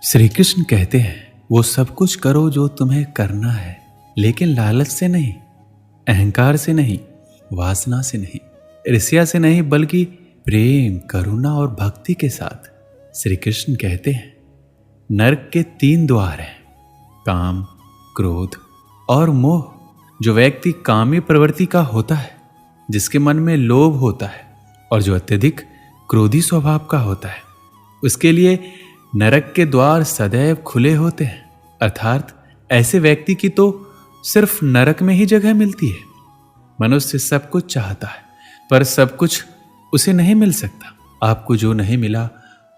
श्री कृष्ण कहते हैं, वो सब कुछ करो जो तुम्हें करना है, लेकिन लालच से नहीं, अहंकार से नहीं, वासना से नहीं, ईर्ष्या से नहीं, बल्कि प्रेम, करुणा और भक्ति के साथ। श्री कृष्ण कहते हैं, नरक के 3 द्वार हैं, काम, क्रोध और मोह। जो व्यक्ति कामी प्रवृत्ति का होता है, जिसके मन में लोभ होता है और जो अत्यधिक क्रोधी स्वभाव का होता है, उसके लिए नरक के द्वार सदैव खुले होते हैं। अर्थात ऐसे व्यक्ति की तो सिर्फ नरक में ही जगह मिलती है। मनुष्य सब कुछ चाहता है, पर सब कुछ उसे नहीं मिल सकता। आपको जो नहीं मिला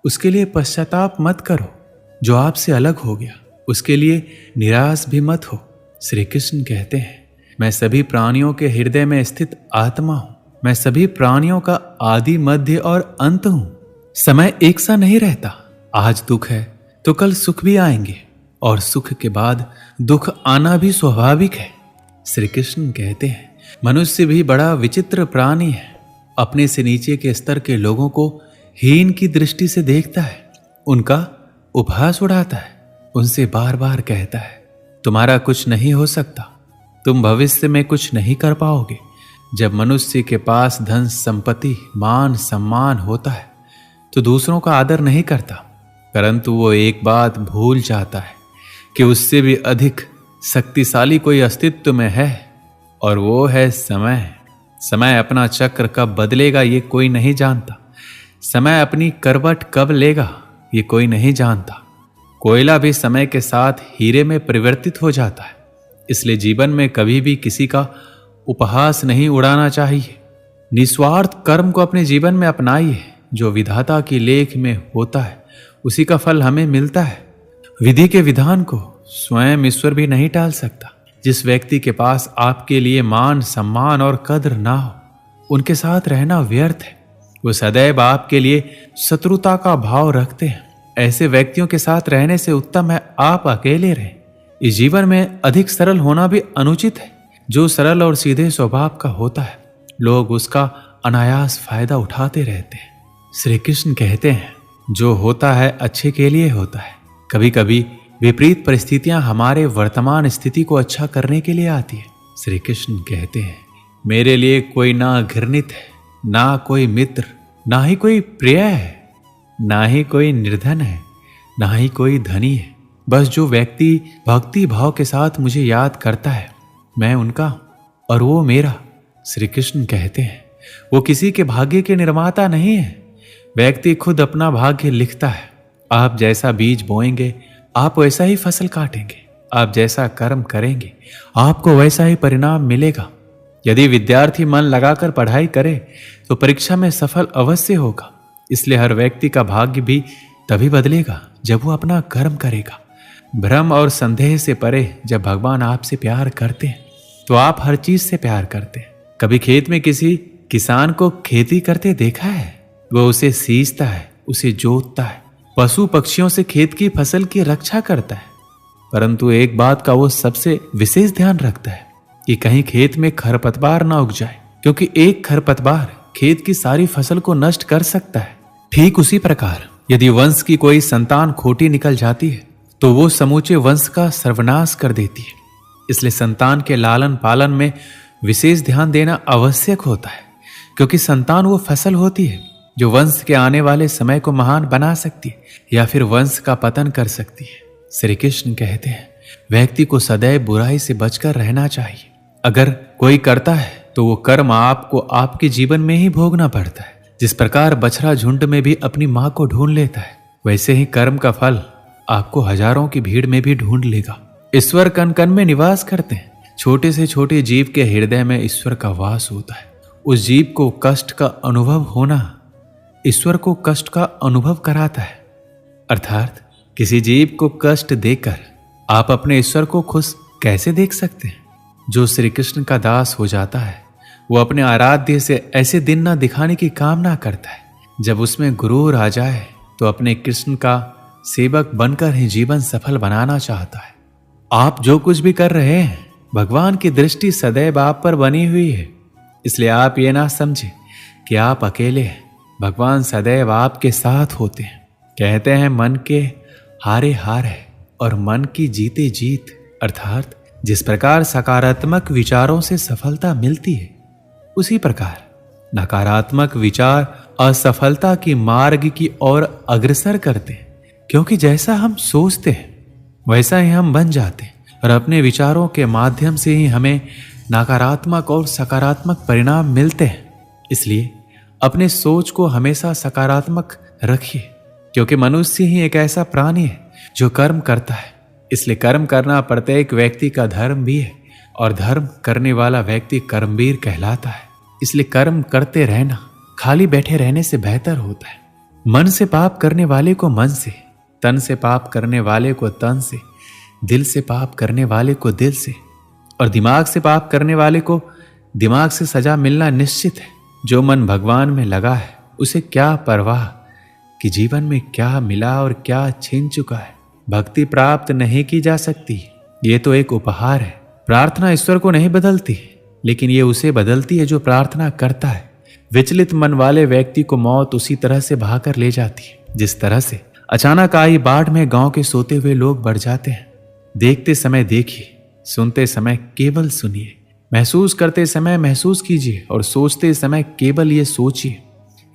उसके लिए पश्चाताप मत करो। जो आपसे अलग हो गया उसके लिए निराश भी मत हो। श्री कृष्ण कहते हैं, मैं सभी प्राणियों के हृदय में स्थित आत्मा हूं। मैं सभी प्राणियों का आदि, मध्य और अंत हूं। समय एक सा नहीं रहता। आज दुख है तो कल सुख भी आएंगे, और सुख के बाद दुख आना भी स्वाभाविक है। श्री कृष्ण कहते हैं, मनुष्य भी बड़ा विचित्र प्राणी है। अपने से नीचे के स्तर के लोगों को हीन की दृष्टि से देखता है, उनका उपहास उड़ाता है, उनसे बार बार कहता है, तुम्हारा कुछ नहीं हो सकता, तुम भविष्य में कुछ नहीं कर पाओगे। जब मनुष्य के पास धन, संपत्ति, मान, सम्मान होता है तो दूसरों का आदर नहीं करता, परंतु वो एक बात भूल जाता है कि उससे भी अधिक शक्तिशाली कोई अस्तित्व में है, और वो है समय। समय अपना चक्र कब बदलेगा ये कोई नहीं जानता। समय अपनी करवट कब लेगा ये कोई नहीं जानता। कोयला भी समय के साथ हीरे में परिवर्तित हो जाता है। इसलिए जीवन में कभी भी किसी का उपहास नहीं उड़ाना चाहिए। निस्वार्थ कर्म को अपने जीवन में अपनाइए। जो विधाता की लेख में होता है उसी का फल हमें मिलता है। विधि के विधान को स्वयं ईश्वर भी नहीं टाल सकता। जिस व्यक्ति के पास आपके लिए मान, सम्मान और कद्र ना हो, उनके साथ रहना व्यर्थ है। वो सदैव आपके लिए शत्रुता का भाव रखते हैं। ऐसे व्यक्तियों के साथ रहने से उत्तम है आप अकेले रहें। इस जीवन में अधिक सरल होना भी अनुचित है। जो सरल और सीधे स्वभाव का होता है, लोग उसका अनायास फायदा उठाते रहते हैं। श्री कृष्ण कहते हैं, जो होता है अच्छे के लिए होता है। कभी कभी विपरीत परिस्थितियां हमारे वर्तमान स्थिति को अच्छा करने के लिए आती है। श्री कृष्ण कहते हैं, मेरे लिए कोई ना घृणित है, ना कोई मित्र, ना ही कोई प्रिय है, ना ही कोई निर्धन है, ना ही कोई धनी है। बस जो व्यक्ति भक्ति भाव के साथ मुझे याद करता है, मैं उनका और वो मेरा। श्री कृष्ण कहते हैं, वो किसी के भाग्य के निर्माता नहीं है। व्यक्ति खुद अपना भाग्य लिखता है। आप जैसा बीज बोएंगे आप वैसा ही फसल काटेंगे। आप जैसा कर्म करेंगे आपको वैसा ही परिणाम मिलेगा। यदि विद्यार्थी मन लगाकर पढ़ाई करे तो परीक्षा में सफल अवश्य होगा। इसलिए हर व्यक्ति का भाग्य भी तभी बदलेगा जब वो अपना कर्म करेगा। भ्रम और संदेह से परे जब भगवान आपसे प्यार करते हैं तो आप हर चीज से प्यार करते हैं। कभी खेत में किसी किसान को खेती करते देखा है? वो उसे सींचता है, उसे जोतता है, पशु पक्षियों से खेत की फसल की रक्षा करता है। परंतु एक बात का वो सबसे विशेष ध्यान रखता है कि कहीं खेत में खरपतवार ना उग जाए, क्योंकि एक खरपतवार खेत की सारी फसल को नष्ट कर सकता है। ठीक उसी प्रकार यदि वंश की कोई संतान खोटी निकल जाती है तो वो समूचे वंश का सर्वनाश कर देती है। इसलिए संतान के लालन पालन में विशेष ध्यान देना आवश्यक होता है, क्योंकि संतान वो फसल होती है जो वंश के आने वाले समय को महान बना सकती है या फिर वंश का पतन कर सकती है। श्री कृष्ण कहते हैं, व्यक्ति को सदैव बुराई से बचकर रहना चाहिए। अगर कोई करता है तो वो कर्म आपको आपके जीवन में ही भोगना पड़ता है। जिस प्रकार बछड़ा झुंड में भी अपनी मां को ढूंढ लेता है, वैसे ही कर्म का फल आपको हजारों की भीड़ में भी ढूंढ लेगा। ईश्वर कण कण में निवास करते हैं। छोटे से छोटे जीव के हृदय में ईश्वर का वास होता है। उस जीव को कष्ट का अनुभव होना ईश्वर को कष्ट का अनुभव कराता है। अर्थात किसी जीव को कष्ट देकर आप अपने ईश्वर को खुश कैसे देख सकते हैं? जो श्री कृष्ण का दास हो जाता है वो अपने आराध्य से ऐसे दिन न दिखाने की कामना करता है। जब उसमें गुरूर आ जाए तो अपने कृष्ण का सेवक बनकर ही जीवन सफल बनाना चाहता है। आप जो कुछ भी कर रहे हैं, भगवान की दृष्टि सदैव आप पर बनी हुई है। इसलिए आप ये ना समझे कि आप अकेले हैं। भगवान सदैव आपके साथ होते हैं। कहते हैं, मन के हारे हार है और मन की जीते जीत। अर्थात जिस प्रकार सकारात्मक विचारों से सफलता मिलती है, उसी प्रकार नकारात्मक विचार असफलता की मार्ग की ओर अग्रसर करते हैं। क्योंकि जैसा हम सोचते हैं वैसा ही हम बन जाते हैं, और अपने विचारों के माध्यम से ही हमें नकारात्मक और सकारात्मक परिणाम मिलते हैं। इसलिए अपने सोच को हमेशा सकारात्मक रखिए, क्योंकि मनुष्य ही एक ऐसा प्राणी है जो कर्म करता है। इसलिए कर्म करना प्रत्येक व्यक्ति का धर्म भी है, और धर्म करने वाला व्यक्ति कर्मवीर कहलाता है। इसलिए कर्म करते रहना खाली बैठे रहने से बेहतर होता है। मन से पाप करने वाले को मन से, तन से पाप करने वाले को तन से, दिल से पाप करने वाले को दिल से, और दिमाग से पाप करने वाले को दिमाग से सजा मिलना निश्चित है। जो मन भगवान में लगा है उसे क्या परवाह कि जीवन में क्या मिला और क्या छीन चुका है। भक्ति प्राप्त नहीं की जा सकती, ये तो एक उपहार है। प्रार्थना ईश्वर को नहीं बदलती, लेकिन ये उसे बदलती है जो प्रार्थना करता है। विचलित मन वाले व्यक्ति को मौत उसी तरह से भाकर ले जाती है जिस तरह से अचानक आई बाढ़ में गांव के सोते हुए लोग बढ़ जाते हैं। देखते समय देखिए, सुनते समय केवल सुनिए, महसूस करते समय महसूस कीजिए, और सोचते समय केवल ये सोचिए।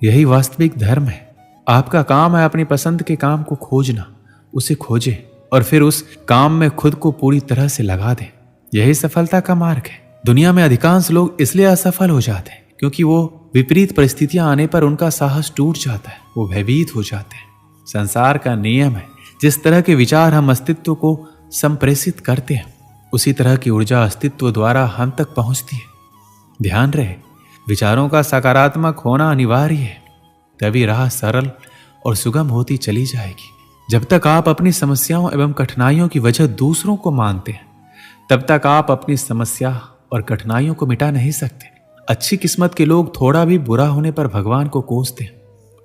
यही वास्तविक धर्म है। आपका काम है अपनी पसंद के काम को खोजना, उसे खोजें और फिर उस काम में खुद को पूरी तरह से लगा दें। यही सफलता का मार्ग है। दुनिया में अधिकांश लोग इसलिए असफल हो जाते हैं क्योंकि वो विपरीत परिस्थितियां आने पर उनका साहस टूट जाता है, वो भयभीत हो जाते हैं। संसार का नियम है, जिस तरह के विचार हम अस्तित्व को संप्रेषित करते हैं, उसी तरह की ऊर्जा अस्तित्व द्वारा हम तक पहुंचती है। ध्यान रहे, विचारों का सकारात्मक होना अनिवार्य है, तभी राह सरल और सुगम होती चली जाएगी। जब तक आप अपनी समस्याओं एवं कठिनाइयों की वजह दूसरों को मानते हैं, तब तक आप अपनी समस्या और कठिनाइयों को मिटा नहीं सकते। अच्छी किस्मत के लोग थोड़ा भी बुरा होने पर भगवान को कोसते हैं,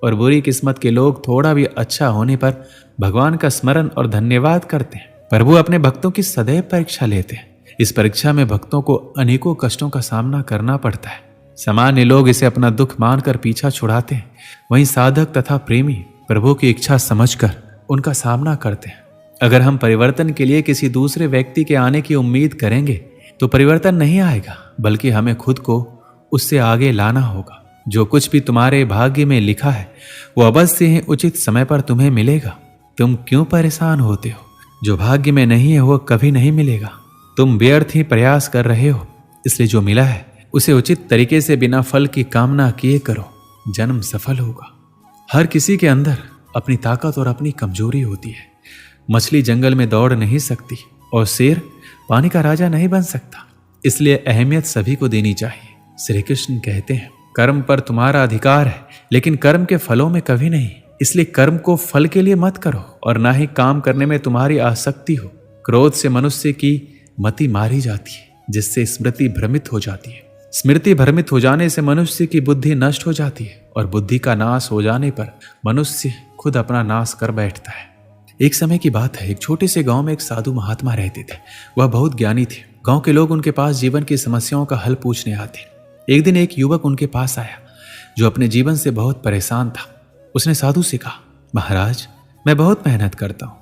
और बुरी किस्मत के लोग थोड़ा भी अच्छा होने पर भगवान का स्मरण और धन्यवाद करते हैं। प्रभु अपने भक्तों की सदैव परीक्षा लेते हैं। इस परीक्षा में भक्तों को अनेकों कष्टों का सामना करना पड़ता है। सामान्य लोग इसे अपना दुख मानकर पीछा छुड़ाते हैं, वहीं साधक तथा प्रेमी प्रभु की इच्छा समझकर उनका सामना करते हैं। अगर हम परिवर्तन के लिए किसी दूसरे व्यक्ति के आने की उम्मीद करेंगे तो परिवर्तन नहीं आएगा, बल्कि हमें खुद को उससे आगे लाना होगा। जो कुछ भी तुम्हारे भाग्य में लिखा है वो अवश्य ही उचित समय पर तुम्हें मिलेगा। तुम क्यों परेशान होते हो? जो भाग्य में नहीं है वो कभी नहीं मिलेगा। तुम व्यर्थ ही प्रयास कर रहे हो, इसलिए जो मिला है उसे उचित तरीके से बिना फल की कामना किए करो, जन्म सफल होगा। हर किसी के अंदर अपनी ताकत और अपनी कमजोरी होती है। मछली जंगल में दौड़ नहीं सकती और शेर पानी का राजा नहीं बन सकता, इसलिए अहमियत सभी को देनी चाहिए। श्री कृष्ण कहते हैं, कर्म पर तुम्हारा अधिकार है, लेकिन कर्म के फलों में कभी नहीं। इसलिए कर्म को फल के लिए मत करो, और ना ही काम करने में तुम्हारी आसक्ति हो। क्रोध से मनुष्य की मति मारी जाती है, जिससे स्मृति भ्रमित हो जाती है। स्मृति भ्रमित हो जाने से मनुष्य की बुद्धि नष्ट हो जाती है, और बुद्धि का नाश हो जाने पर मनुष्य खुद अपना नाश कर बैठता है। एक समय की बात है, एक छोटे से गांव में एक साधु महात्मा रहते थे। वह बहुत ज्ञानी थे। गांव के लोग उनके पास जीवन की समस्याओं का हल पूछने आते। एक दिन एक युवक उनके पास आया जो अपने जीवन से बहुत परेशान था। उसने साधु से कहा, महाराज, मैं बहुत मेहनत करता हूँ,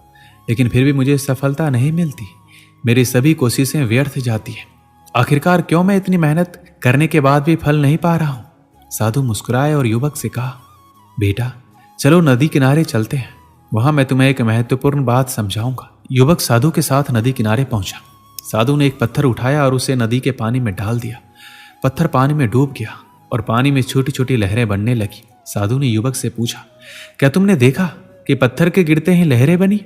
लेकिन फिर भी मुझे सफलता नहीं मिलती। मेरी सभी कोशिशें व्यर्थ जाती है। आखिरकार क्यों मैं इतनी मेहनत करने के बाद भी फल नहीं पा रहा हूँ? साधु मुस्कुराए और युवक से कहा, बेटा चलो नदी किनारे चलते हैं, वहां मैं तुम्हें एक महत्वपूर्ण बात समझाऊंगा। युवक साधु के साथ नदी किनारे पहुंचा। साधु ने एक पत्थर उठाया और उसे नदी के पानी में डाल दिया। पत्थर पानी में डूब गया और पानी में छोटी छोटी लहरें बनने लगी। साधु ने युवक से पूछा, क्या तुमने देखा कि पत्थर के गिरते ही लहरें बनी?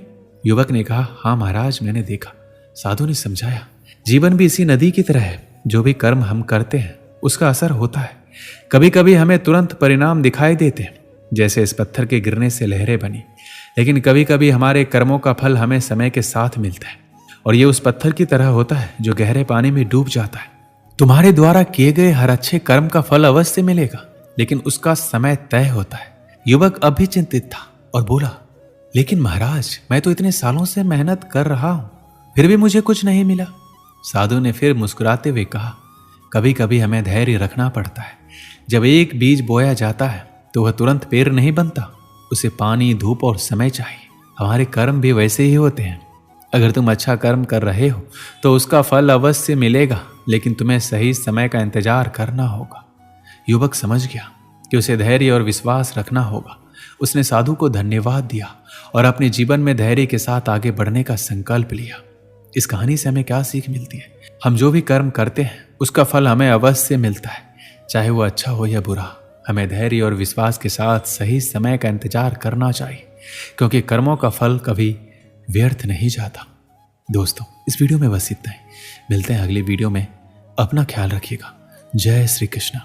युवक ने कहा, हाँ महाराज, मैंने देखा। साधु ने समझाया, जीवन भी इसी नदी की तरह है। जो भी कर्म हम करते हैं उसका असर होता है। कभी कभी हमें तुरंत परिणाम दिखाई देते हैं, जैसे इस पत्थर के गिरने से लहरें बनी, लेकिन कभी कभी हमारे कर्मों का फल हमें समय के साथ मिलता है, और ये उस पत्थर की तरह होता है जो गहरे पानी में डूब जाता है। तुम्हारे द्वारा किए गए हर अच्छे कर्म का फल अवश्य मिलेगा, लेकिन उसका समय तय होता है। युवक अब भी चिंतित था और बोला, लेकिन महाराज, मैं तो इतने सालों से मेहनत कर रहा हूं, फिर भी मुझे कुछ नहीं मिला। साधु ने फिर मुस्कुराते हुए कहा, कभी कभी हमें धैर्य रखना पड़ता है। जब एक बीज बोया जाता है तो वह तुरंत पेड़ नहीं बनता, उसे पानी, धूप और समय चाहिए। हमारे कर्म भी वैसे ही होते हैं। अगर तुम अच्छा कर्म कर रहे हो तो उसका फल अवश्य मिलेगा, लेकिन तुम्हें सही समय का इंतजार करना होगा। युवक समझ गया कि उसे धैर्य और विश्वास रखना होगा। उसने साधु को धन्यवाद दिया और अपने जीवन में धैर्य के साथ आगे बढ़ने का संकल्प लिया। इस कहानी से हमें क्या सीख मिलती है? हम जो भी कर्म करते हैं उसका फल हमें अवश्य मिलता है, चाहे वो अच्छा हो या बुरा। हमें धैर्य और विश्वास के साथ सही समय का इंतजार करना चाहिए, क्योंकि कर्मों का फल कभी व्यर्थ नहीं जाता। दोस्तों, इस वीडियो में बस इतना ही। मिलते हैं अगली वीडियो में। अपना ख्याल रखिएगा। जय श्री कृष्ण।